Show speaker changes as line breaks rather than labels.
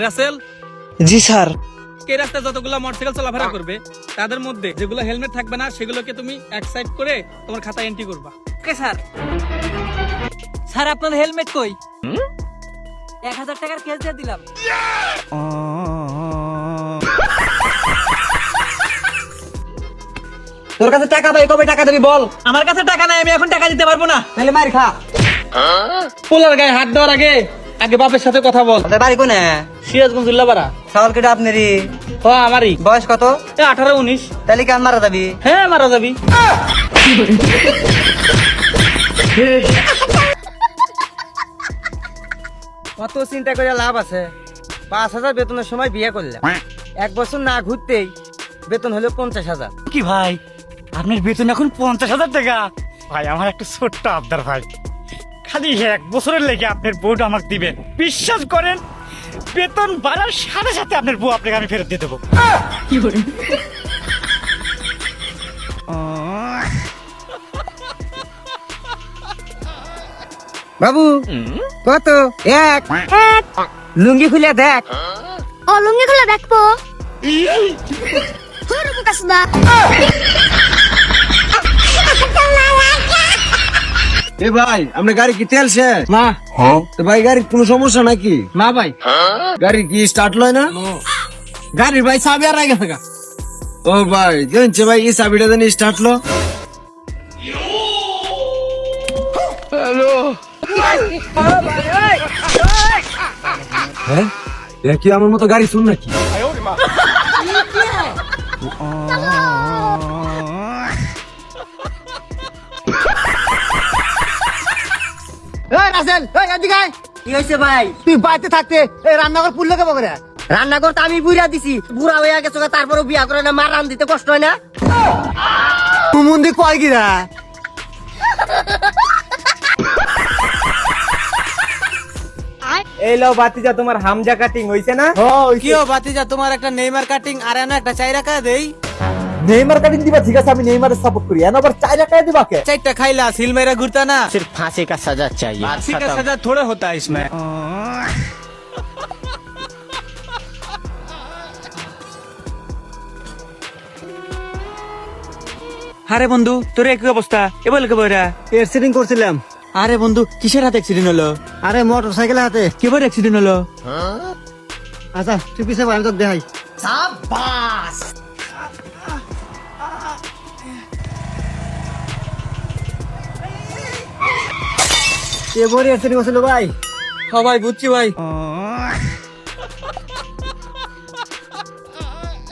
রাসেল,
জি sir.
এই রাস্তায় যতগুলো মোটরসাইকেল চলাফেরা করবে তাদের মধ্যে যেগুলো হেলমেট থাকবে না সেগুলোকে তুমি এক সাইড করে তোমার খাতায় এন্ট্রি করবা।
Okay sir. স্যার আপনার হেলমেট কই? 1000 টাকার কেস দিয়ে দিলাম।
তোর কাছে টাকা ভাই, কবে টাকা দিবি বল?
আমার কাছে টাকা নাই, আমি এখন টাকা দিতে পারবো না।
তাহলে মার খা।
পোলার গায়ে হাত দেওয়ার আগে আগে বাপের সাথে কথা বল।
তোর বাড়ি কোনে?
সিরাজগঞ্জ উল্লাপাড়া।
চাউল কেটে আপনারই।
ও আমারই।
বয়স কত?
18-19।
তাহলে কেন মারা যাবি?
হ্যাঁ মারা যাবি।
কত চিন্তা করে লাভ আছে? 5000 বেতনের সময় বিয়ে করলাম, 1 বছর না ঘুরতেই বেতন হলো 50,000।
কি ভাই, আপনার বেতন এখন 50,000 টাকা? ভাই আমার একটা ছোট্ট আবদার ভাই, খালি 1 বছরের লেগে আপনার বউটা আমাকে দিবেন। বিশ্বাস করেন, বেতন বাড়ার সাথে সাথে আপনার বউ আপনাকে আমি ফেরত দিয়ে দেবো।
বাবু কত? এক। লুঙ্গি খুলে দেখ।
ও লুঙ্গি খুলে দেখবো। হুরু কাসদা।
এ ভাই, আপনার গাড়ি কি তেল শেষ?
না
তো ভাই গাড়ির কোনো সমস্যা নাকি?
না ভাই,
গাড়ি কি স্টার্ট লয় না?
গাড়ির ভাই চাবি আর গেছে গা।
ও ভাই জানছে ভাই, এই চাবিটা জানি স্টার্ট লো। হ্যাঁ, এ কি আমার মতো গাড়ি শুন নাকি?
রাসেল, এদিকে আয়। কি হয়েছে ভাই? তুই বাড়িতে থাকতে এই রান্নাঘর পুরলো কে বকরে? রান্নাঘর তো আমি বুড়া দিছি, বুড়া হয়ে গেছো, তারপরে বিয়া করে না, মার রান দিতে কষ্ট হয় না? তুমুন্দি কয় গিরা? এই লও বাতিজা, তোমার হামজা কাটিং হইছে না?
কি ও বাতিজা, তোমার একটা নেইমার কাটিং আর এনে একটা চাই রাখা দেই।
নেইমার কাটিং দিবা, ঠিক আছে, আমি নেইমারের সাপোর্ট করি। এন আবার 4 টাকা দিবা কে?
চারটা খাইলা সিল মেরা ঘুরতা না।
सिर्फ फांसी का सजा चाहिए।
फांसी का सजा थोड़ा होता है इसमें।
আরে বন্ধু, তোর কি অবস্থা? এ বলে কে বইরা?
অ্যাক্সিডেন্ট করছিলাম।
আরে বন্ধু, কিসের হাতে অ্যাক্সিডেন্ট হলো?
আরে মোটরসাইকেলের হাতে।
কিভাবে অ্যাক্সিডেন্ট হলো?
আচ্ছা তুই পিছে আমি তোকে দেখাই। এবারে অ্যাক্সিডেন্ট করছিল ভাই।
হ্যাঁ ভাই, বুঝছি ভাই।